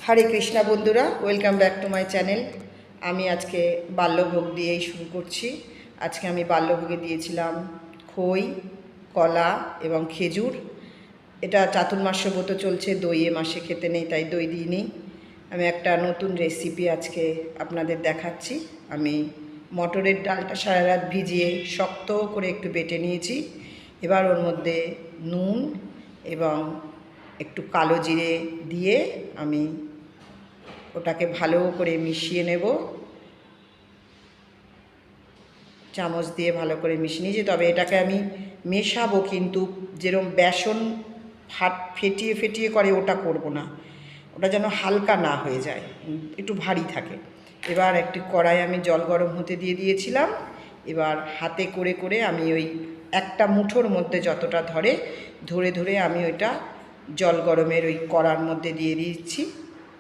হরে কৃষ্ণা বন্ধুরা, welcome back to my channel. আমি আজকে বাল্যভোগ দিয়েই শুরু করছি। আজকে আমি বাল্যভোগে দিয়েছিলাম খই, কলা এবং খেজুর। এটা চাতুর্মাস্য ব্রত চলছে, দই এ মাসে খেতে নেই, তাই দই দিইনি। আমি একটা নতুন রেসিপি আজকে আপনাদের দেখাচ্ছি। আমি মটরের ডালটা সারা রাত ভিজিয়ে শক্ত করে একটু বেটে নিয়েছি। এবার ওর মধ্যে নুন এবং একটু কালো জিরে দিয়ে আমি ওটাকে ভালো করে মিশিয়ে নেব। চামচ দিয়ে ভালো করে মিশিয়ে নিয়েছি। তবে এটাকে আমি মেশাবো, কিন্তু যেরকম বেসন ফেটিয়ে ফেটিয়ে করে ওটা করব না। ওটা যেন হালকা না হয়ে যায়, একটু ভারী থাকে। এবার একটি কড়াই আমি জল গরম হতে দিয়ে দিয়েছিলাম। এবার হাতে করে করে আমি ওই একটা মুঠোর মধ্যে যতটা ধরে ধরে ধরে আমি ওইটা জল গরমের ওই কড়ার মধ্যে দিয়ে দিচ্ছি।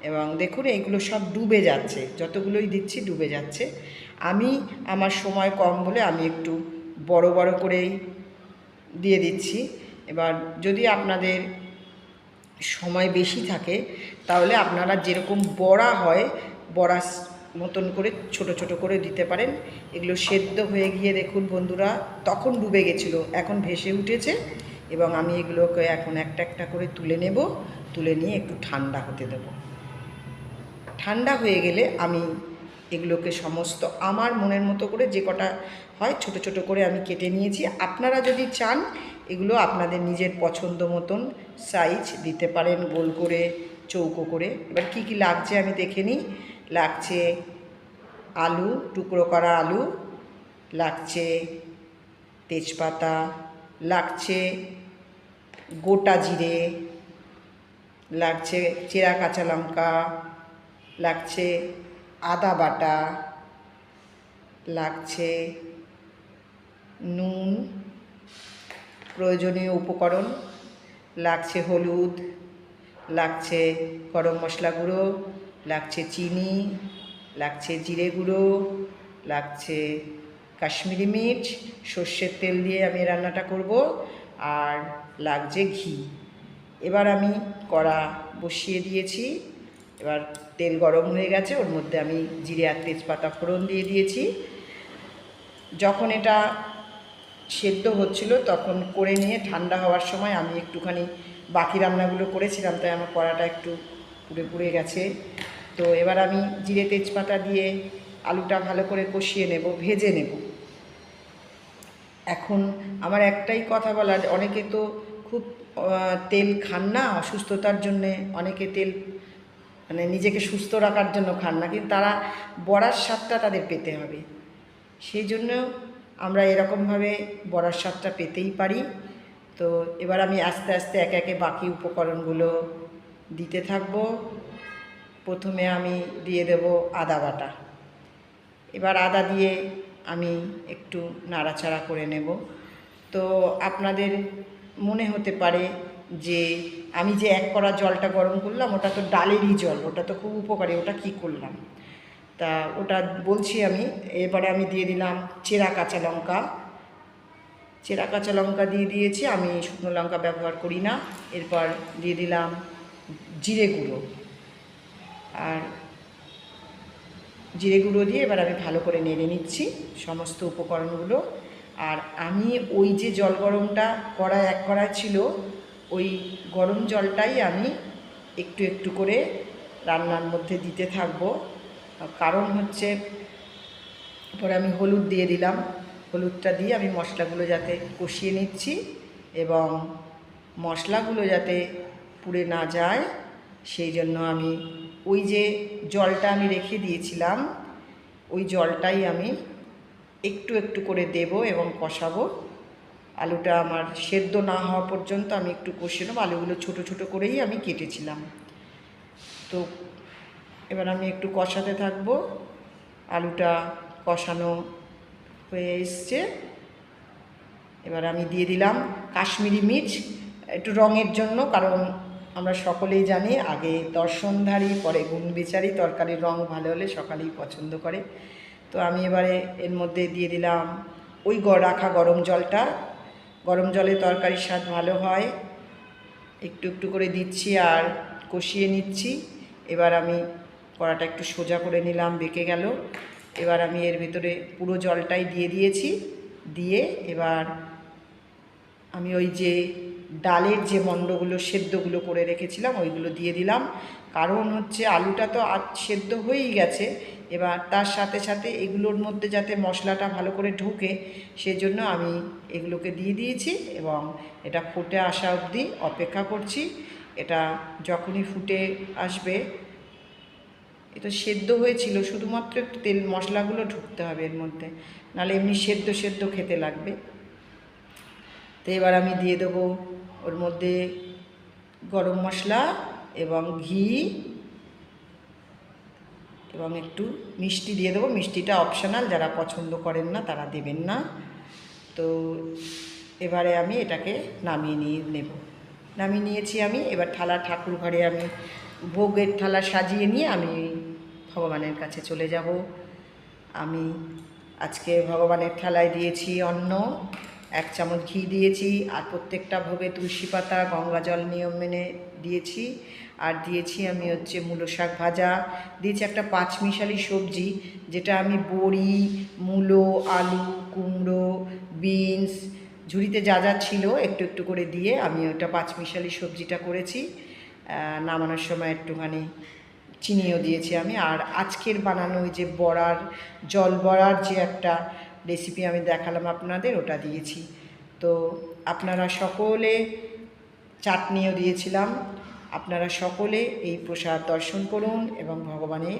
এবং দেখুন এইগুলো সব ডুবে যাচ্ছে, যতগুলোই দিচ্ছি ডুবে যাচ্ছে। আমি আমার সময় কম বলে আমি একটু বড় বড় করেই দিয়ে দিচ্ছি। এবার যদি আপনাদের সময় বেশি থাকে তাহলে আপনারা যেরকম বড়া হয় বড়া মতন করে ছোট ছোট করে দিতে পারেন। এগুলো সেদ্ধ হয়ে গিয়ে দেখুন বন্ধুরা, তখন ডুবে গেছিলো, এখন ভেসে উঠেছে। এবং আমি এগুলোকে এখন একটা একটা করে তুলে নেব। তুলে নিয়ে একটু ঠান্ডা হতে দেবো। ঠান্ডা হয়ে গেলে আমি এগুলোকে সমস্ত আমার মনের মতো করে যে কটা হয় ছোট ছোট করে আমি কেটে নিয়েছি। আপনারা যদি চান এগুলো আপনাদের নিজের পছন্দ মতন সাইজ দিতে পারেন, গোল করে, চৌকো করে। এবার কি কি লাগছে আমি দেখে নিই। লাগছে আলু, টুকরো করা আলু, লাগছে তেজপাতা, লাগছে গোটা জিরে, লাগছে চেরা কাঁচা লঙ্কা, লাগছে আদা বাটা, লাগছে নুন, প্রয়োজনীয় উপকরণ, লাগছে হলুদ, লাগছে গরম মশলা গুঁড়ো, লাগছে চিনি, লাগছে জিরে গুঁড়ো, লাগছে কাশ্মীরি মির্চ, সর্ষের তেল দিয়ে আমি রান্নাটা করব, আর লাগছে ঘি। এবার আমি কড়া বসিয়ে দিয়েছি। এবার তেল গরম হয়ে গেছে, ওর মধ্যে আমি জিরে আর তেজপাতা ফোড়ন দিয়ে দিয়েছি। যখন এটা সেদ্ধ হচ্ছিল তখন করে নিয়ে ঠান্ডা হওয়ার সময় আমি একটুখানি বাকি রান্নাগুলো করেছিলাম, তাই আমার কড়াটা একটু পুড়ে পুড়ে গেছে। তো এবার আমি জিরে তেজপাতা দিয়ে আলুটা ভালো করে কষিয়ে নেব, ভেজে নেব। এখন আমার একটাই কথা বলার, অনেকে তো খুব তেল খান না, অসুস্থতার জন্যে অনেকে তেল মানে নিজেকে সুস্থ রাখার জন্য খান না, কিন্তু তারা বড়ার স্বাদটা তাদের পেতে হবে। সেই জন্য আমরা এরকমভাবে বড়ার স্বাদটা পেতেই পারি। তো এবার আমি আস্তে আস্তে একে একে বাকি উপকরণগুলো দিতে থাকব। প্রথমে আমি দিয়ে দেব আদা বাটা। এবার আদা দিয়ে আমি একটু নাড়াচাড়া করে নেব। তো আপনাদের মনে হতে পারে যে আমি যে এক কড়া জলটা গরম করলাম ওটা তো ডালেরই জল, ওটা তো খুব উপকারী, ওটা কি করলাম। তা ওটা বলছি আমি। এবারে আমি দিয়ে দিলাম চেরা কাঁচা লঙ্কা। চেরা কাঁচা লঙ্কা দিয়ে দিয়েছি, আমি শুকনো লঙ্কা ব্যবহার করি না। এরপর দিয়ে দিলাম জিরে গুঁড়ো। আর জিরে গুঁড়ো দিয়ে এবার আমি ভালো করে নেড়ে নিচ্ছি সমস্ত উপকরণগুলো। আর আমি ওই যে জল গরমটা কড়ায় এক কড়াই ছিল, ওই গরম জলটাই আমি একটু একটু করে রান্নার মধ্যে দিতে থাকবো। কারণ হচ্ছে পরে আমি হলুদ দিয়ে দিলাম। হলুদটা দিয়ে আমি মশলাগুলো যাতে কষিয়ে নিচ্ছি এবং মশলাগুলো যাতে পুড়ে না যায় সেই জন্য আমি ওই যে জলটা আমি রেখে দিয়েছিলাম ওই জলটাই আমি একটু একটু করে দেব এবং কষাবো। আলুটা আমার সেদ্ধ না হওয়া পর্যন্ত আমি একটু কষিয়ে নেব। আলুগুলো ছোটো ছোটো করেই আমি কেটেছিলাম। তো এবার আমি একটু কষাতে থাকবো। আলুটা কষানো হয়ে এসছে। এবার আমি দিয়ে দিলাম কাশ্মীরি মির্চ, একটু রঙের জন্য, কারণ আমরা সকলেই জানি আগে দর্শনধারী পরে গুণবিচারী, তরকারির রঙ ভালো হলে সকালেই পছন্দ করে। তো আমি এবারে এর মধ্যে দিয়ে দিলাম ওই রাখা গরম জলটা। গরম জলে তরকারির স্বাদ ভালো হয়। একটু একটু করে দিচ্ছি আর কষিয়ে নিচ্ছি। এবার আমি কড়াটা একটু সোজা করে নিলাম, বেঁকে গেল। এবার আমি এর ভিতরে পুরো জলটাই দিয়ে দিয়েছি। দিয়ে এবার আমি ওই যে ডালের যে মণ্ডগুলো সেদ্ধগুলো করে রেখেছিলাম ওইগুলো দিয়ে দিলাম। কারণ হচ্ছে আলুটা তো সেদ্ধ হয়েই গেছে, এবার তার সাথে সাথে এগুলোর মধ্যে যাতে মশলাটা ভালো করে ঢোকে সেজন্য আমি এগুলোকে দিয়ে দিয়েছি এবং এটা ফুটে আসা অবধি অপেক্ষা করছি। এটা যখনই ফুটে আসবে, এটা সেদ্ধ হয়েছিল, শুধুমাত্র একটু তেল মশলাগুলো ঢুকতে হবে এর মধ্যে, নাহলে এমনি সেদ্ধ সেদ্ধ খেতে লাগবে। তো এবার আমি দিয়ে দেবো ওর মধ্যে গরম মশলা এবং ঘি এবং একটু মিষ্টি দিয়ে দেবো। মিষ্টিটা অপশনাল, যারা পছন্দ করেন না তারা দেবেন না। তো এবারে আমি এটাকে নামিয়ে নিয়েছি আমি। এবার ঠাকুর ঘরে আমি ভোগের থালা সাজিয়ে নিয়ে আমি ভগবানের কাছে চলে যাব। আমি আজকে ভগবানের থালায় দিয়েছি অন্ন, 1 চামচ ঘি দিয়েছি, আর প্রত্যেকটা ভোগে তুলসী পাতা গঙ্গা জল নিয়ম মেনে দিয়েছি। আর দিয়েছি আমি হচ্ছে মূলো শাক ভাজা, দিয়েছি একটা 5 মিশালি সবজি, যেটা আমি বড়ি, মূলো, আলু, কুমড়ো, বিনস, ঝুড়িতে যা যা ছিল একটু একটু করে দিয়ে আমি ওটা 5 মিশালি সবজিটা করেছি। নামানোর সময় একটুখানি চিনিও দিয়েছি আমি। আর আজকের বানানো ওই যে বড়ার, জল বড়ার যে একটা রেসিপি আমি দেখালাম আপনাদের, ওটা দিয়েছি। তো আপনারা সকলে, চাটনিও দিয়েছিলাম। আপনারা সকলে এই প্রসাদ দর্শন করুন এবং ভগবানের